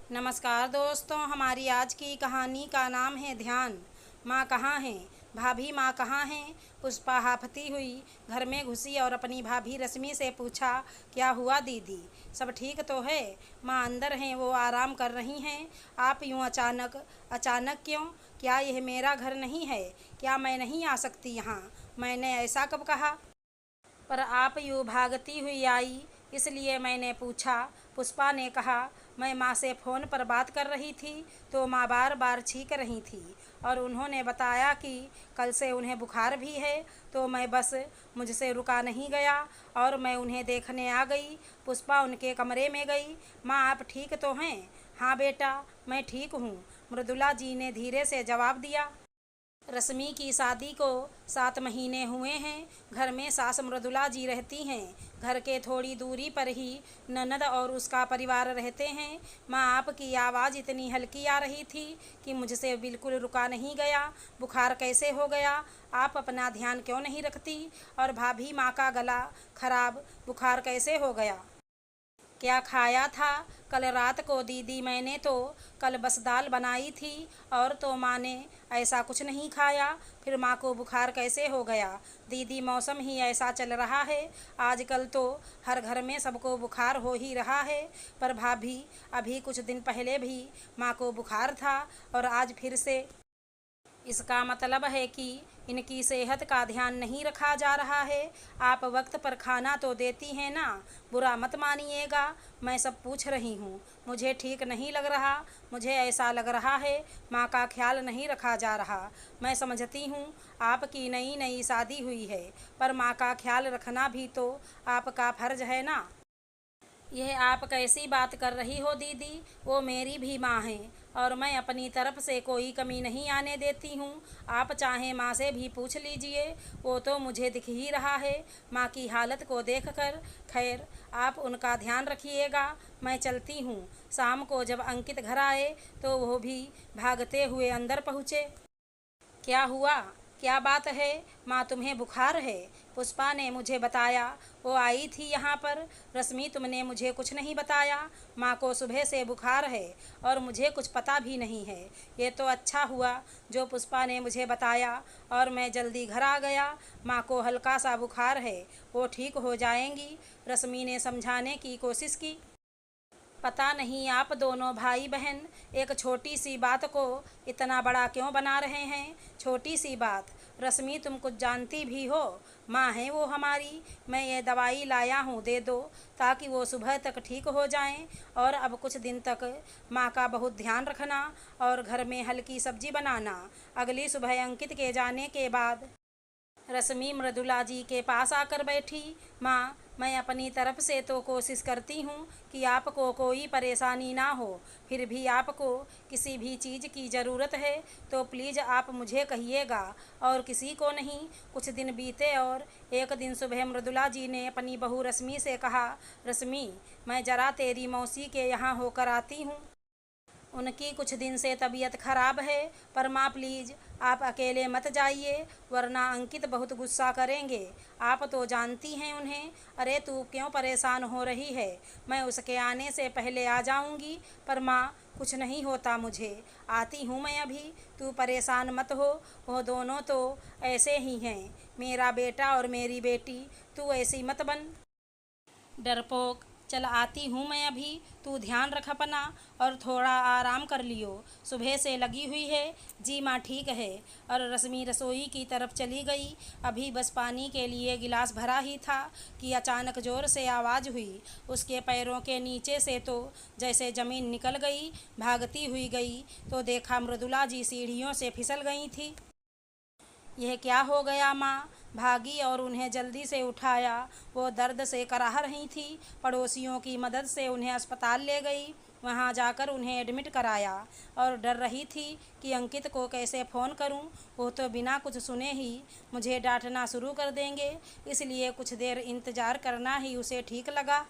नमस्कार दोस्तों, हमारी आज की कहानी का नाम है ध्यान। माँ कहाँ हैं? भाभी माँ कहाँ हैं? पुष्पा हांफती हुई घर में घुसी और अपनी भाभी रश्मि से पूछा, क्या हुआ दीदी, सब ठीक तो है? माँ अंदर हैं, वो आराम कर रही हैं। आप यूँ अचानक अचानक क्यों? क्या यह मेरा घर नहीं है? क्या मैं नहीं आ सकती यहाँ? मैंने ऐसा कब कहा? पर आप यूँ भागती हुई आई, इसलिए मैंने पूछा। पुष्पा ने कहा, मैं माँ से फ़ोन पर बात कर रही थी तो माँ बार बार छींक रही थी और उन्होंने बताया कि कल से उन्हें बुखार भी है, तो मैं बस मुझसे रुका नहीं गया और मैं उन्हें देखने आ गई। पुष्पा उनके कमरे में गई। माँ आप ठीक तो हैं? हाँ बेटा, मैं ठीक हूँ, मृदुला जी ने धीरे से जवाब दिया। रश्मि की शादी को 7 महीने हुए हैं। घर में सास मृदुला जी रहती हैं। घर के थोड़ी दूरी पर ही ननद और उसका परिवार रहते हैं। माँ आपकी आवाज़ इतनी हल्की आ रही थी कि मुझसे बिल्कुल रुका नहीं गया। बुखार कैसे हो गया? आप अपना ध्यान क्यों नहीं रखती? और भाभी माँ का गला खराब, बुखार कैसे हो गया? क्या खाया था? कल रात को दीदी मैंने तो कल बस दाल बनाई थी और तो माँ ने ऐसा कुछ नहीं खाया। फिर माँ को बुखार कैसे हो गया? दीदी मौसम ही ऐसा चल रहा है, आजकल तो हर घर में सबको बुखार हो ही रहा है। पर भाभी, अभी कुछ दिन पहले भी माँ को बुखार था और आज फिर से। इसका मतलब है कि इनकी सेहत का ध्यान नहीं रखा जा रहा है। आप वक्त पर खाना तो देती हैं ना? बुरा मत मानिएगा, मैं सब पूछ रही हूँ। मुझे ठीक नहीं लग रहा। मुझे ऐसा लग रहा है माँ का ख्याल नहीं रखा जा रहा। मैं समझती हूँ आपकी नई नई शादी हुई है, पर माँ का ख्याल रखना भी तो आपका फर्ज है ना। यह आप कैसी बात कर रही हो दीदी? वो मेरी भी माँ है और मैं अपनी तरफ से कोई कमी नहीं आने देती हूँ। आप चाहें माँ से भी पूछ लीजिए, वो तो मुझे दिख ही रहा है माँ की हालत को देखकर। खैर, आप उनका ध्यान रखिएगा, मैं चलती हूँ। शाम को जब अंकित घर आए तो वो भी भागते हुए अंदर पहुँचे। क्या हुआ? क्या बात है? माँ तुम्हें बुखार है? पुष्पा ने मुझे बताया, वो आई थी यहाँ पर। रश्मि तुमने मुझे कुछ नहीं बताया। माँ को सुबह से बुखार है और मुझे कुछ पता भी नहीं है। ये तो अच्छा हुआ जो पुष्पा ने मुझे बताया और मैं जल्दी घर आ गया। माँ को हल्का सा बुखार है, वो ठीक हो जाएंगी, रश्मि ने समझाने की कोशिश की। पता नहीं आप दोनों भाई बहन एक छोटी सी बात को इतना बड़ा क्यों बना रहे हैं। छोटी सी बात? रश्मि तुम कुछ जानती भी हो? माँ है वो हमारी। मैं ये दवाई लाया हूँ, दे दो ताकि वो सुबह तक ठीक हो जाएं। और अब कुछ दिन तक माँ का बहुत ध्यान रखना और घर में हल्की सब्जी बनाना। अगली सुबह अंकित के जाने के बाद रश्मि मृदुला जी के पास आकर बैठी। माँ, मैं अपनी तरफ से तो कोशिश करती हूँ कि आपको कोई परेशानी ना हो, फिर भी आपको किसी भी चीज़ की ज़रूरत है तो प्लीज़ आप मुझे कहिएगा और किसी को नहीं। कुछ दिन बीते और एक दिन सुबह मृदुला जी ने अपनी बहू रश्मि से कहा, रश्मि, मैं ज़रा तेरी मौसी के यहाँ होकर आती हूँ। उनकी कुछ दिन से तबीयत खराब है, पर माँ प्लीज़ आप अकेले मत जाइए, वरना अंकित बहुत गुस्सा करेंगे। आप तो जानती हैं उन्हें। अरे तू क्यों परेशान हो रही है? मैं उसके आने से पहले आ जाऊंगी। पर माँ, कुछ नहीं होता मुझे, आती हूँ मैं अभी, तू परेशान मत हो। वो दोनों तो ऐसे ही हैं, मेरा बेटा और मेरी बेटी, तू ऐसी मत बन। डरपोक, चल आती हूँ मैं अभी, तू ध्यान रख अपना और थोड़ा आराम कर लियो, सुबह से लगी हुई है। जी माँ ठीक है। और रश्मि रसोई की तरफ चली गई। अभी बस पानी के लिए गिलास भरा ही था कि अचानक ज़ोर से आवाज़ हुई। उसके पैरों के नीचे से तो जैसे ज़मीन निकल गई। भागती हुई गई तो देखा मृदुला जी सीढ़ियों से फिसल गई थी। यह क्या हो गया माँ? भागी और उन्हें जल्दी से उठाया। वो दर्द से कराह रही थी। पड़ोसियों की मदद से उन्हें अस्पताल ले गई। वहाँ जाकर उन्हें एडमिट कराया और डर रही थी कि अंकित को कैसे फ़ोन करूं। वो तो बिना कुछ सुने ही मुझे डांटना शुरू कर देंगे, इसलिए कुछ देर इंतज़ार करना ही उसे ठीक लगा।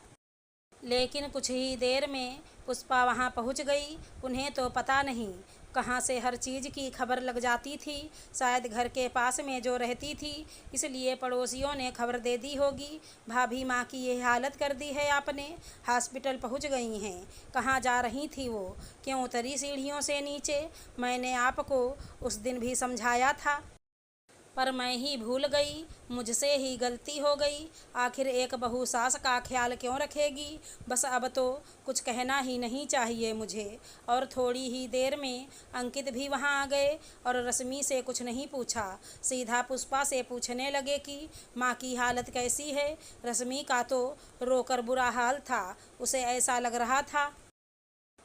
लेकिन कुछ ही देर में पुष्पा वहाँ पहुँच गई। उन्हें तो पता नहीं कहाँ से हर चीज़ की खबर लग जाती थी। शायद घर के पास में जो रहती थी, इसलिए पड़ोसियों ने खबर दे दी होगी। भाभी माँ की ये हालत कर दी है आपने। हॉस्पिटल पहुँच गई हैं। कहाँ जा रही थी वो? क्यों उतरी सीढ़ियों से नीचे? मैंने आपको उस दिन भी समझाया था, पर मैं ही भूल गई। मुझसे ही गलती हो गई। आखिर एक बहू सास का ख्याल क्यों रखेगी? बस अब तो कुछ कहना ही नहीं चाहिए मुझे। और थोड़ी ही देर में अंकित भी वहाँ आ गए और रश्मि से कुछ नहीं पूछा, सीधा पुष्पा से पूछने लगे कि माँ की हालत कैसी है। रश्मि का तो रोकर बुरा हाल था। उसे ऐसा लग रहा था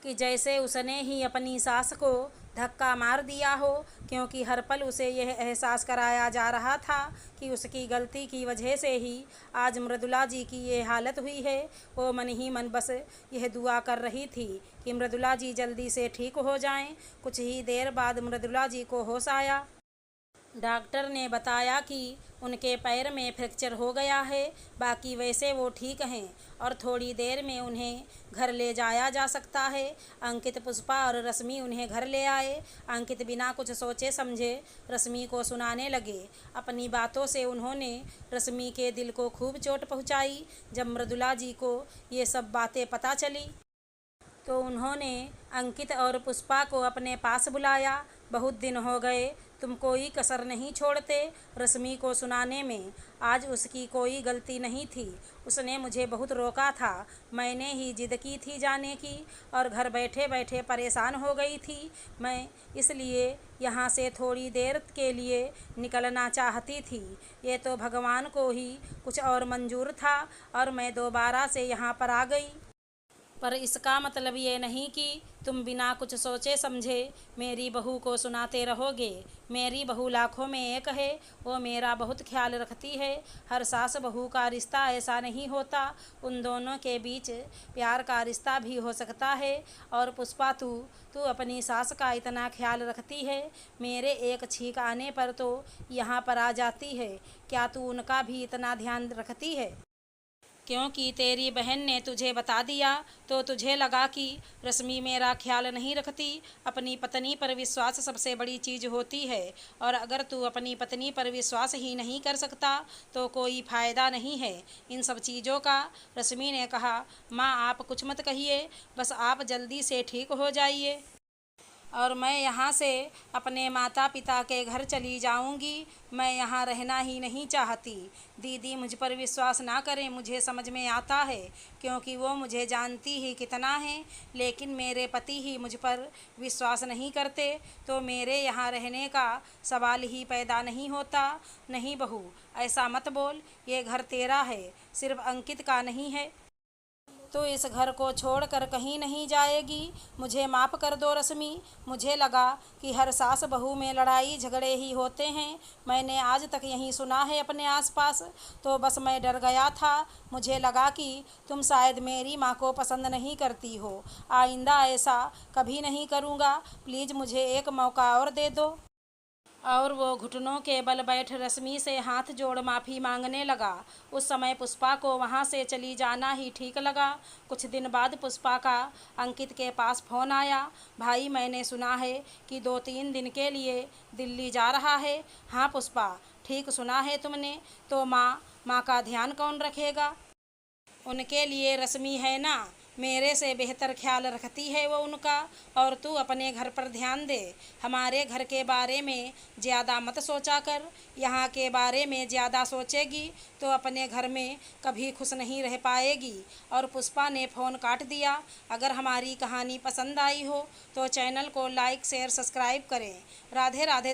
कि जैसे उसने ही अपनी सास को धक्का मार दिया हो, क्योंकि हर पल उसे यह एहसास कराया जा रहा था कि उसकी गलती की वजह से ही आज मृदुला जी की ये हालत हुई है। वो मन ही मन बस यह दुआ कर रही थी कि मृदुला जी जल्दी से ठीक हो जाएं। कुछ ही देर बाद मृदुला जी को होश आया। डॉक्टर ने बताया कि उनके पैर में फ्रैक्चर हो गया है, बाकी वैसे वो ठीक हैं और थोड़ी देर में उन्हें घर ले जाया जा सकता है। अंकित, पुष्पा और रश्मि उन्हें घर ले आए। अंकित बिना कुछ सोचे समझे रश्मि को सुनाने लगे। अपनी बातों से उन्होंने रश्मि के दिल को खूब चोट पहुंचाई। जब मृदुला जी को ये सब बातें पता चली तो उन्होंने अंकित और पुष्पा को अपने पास बुलाया। बहुत दिन हो गए, तुम कोई कसर नहीं छोड़ते रश्मि को सुनाने में। आज उसकी कोई गलती नहीं थी। उसने मुझे बहुत रोका था। मैंने ही जिद की थी जाने की और घर बैठे बैठे परेशान हो गई थी। मैं इसलिए यहाँ से थोड़ी देर के लिए निकलना चाहती थी। ये तो भगवान को ही कुछ और मंजूर था और मैं दोबारा से यहाँ पर आ गई। पर इसका मतलब ये नहीं कि तुम बिना कुछ सोचे समझे मेरी बहू को सुनाते रहोगे। मेरी बहू लाखों में एक है। वो मेरा बहुत ख्याल रखती है। हर सास बहू का रिश्ता ऐसा नहीं होता। उन दोनों के बीच प्यार का रिश्ता भी हो सकता है। और पुष्पा, तू अपनी सास का इतना ख्याल रखती है। मेरे एक छींक आने पर तो यहाँ पर आ जाती है। क्या तू उनका भी इतना ध्यान रखती है? क्योंकि तेरी बहन ने तुझे बता दिया तो तुझे लगा कि रश्मि मेरा ख्याल नहीं रखती। अपनी पत्नी पर विश्वास सबसे बड़ी चीज़ होती है और अगर तू अपनी पत्नी पर विश्वास ही नहीं कर सकता तो कोई फ़ायदा नहीं है इन सब चीज़ों का। रश्मि ने कहा, माँ आप कुछ मत कहिए, बस आप जल्दी से ठीक हो जाइए और मैं यहाँ से अपने माता पिता के घर चली जाऊँगी। मैं यहाँ रहना ही नहीं चाहती। दीदी मुझ पर विश्वास ना करें, मुझे समझ में आता है क्योंकि वो मुझे जानती ही कितना है, लेकिन मेरे पति ही मुझ पर विश्वास नहीं करते तो मेरे यहाँ रहने का सवाल ही पैदा नहीं होता। नहीं बहू, ऐसा मत बोल। ये घर तेरा है, सिर्फ अंकित का नहीं है। तो इस घर को छोड़कर कहीं नहीं जाएगी। मुझे माफ़ कर दो रश्मि। मुझे लगा कि हर सास बहू में लड़ाई झगड़े ही होते हैं। मैंने आज तक यही सुना है अपने आसपास, तो बस मैं डर गया था। मुझे लगा कि तुम शायद मेरी माँ को पसंद नहीं करती हो। आइंदा ऐसा कभी नहीं करूँगा। प्लीज़ मुझे एक मौका और दे दो। और वो घुटनों के बल बैठ रश्मि से हाथ जोड़ माफ़ी मांगने लगा। उस समय पुष्पा को वहाँ से चली जाना ही ठीक लगा। कुछ दिन बाद पुष्पा का अंकित के पास फ़ोन आया। भाई, मैंने सुना है कि 2-3 दिन के लिए दिल्ली जा रहा है। हाँ पुष्पा, ठीक सुना है तुमने। तो माँ का ध्यान कौन रखेगा? उनके लिए रश्मि है ना। मेरे से बेहतर ख्याल रखती है वो उनका। और तू अपने घर पर ध्यान दे। हमारे घर के बारे में ज़्यादा मत सोचा कर। यहाँ के बारे में ज़्यादा सोचेगी तो अपने घर में कभी खुश नहीं रह पाएगी। और पुष्पा ने फ़ोन काट दिया। अगर हमारी कहानी पसंद आई हो तो चैनल को लाइक शेयर सब्सक्राइब करें। राधे राधे।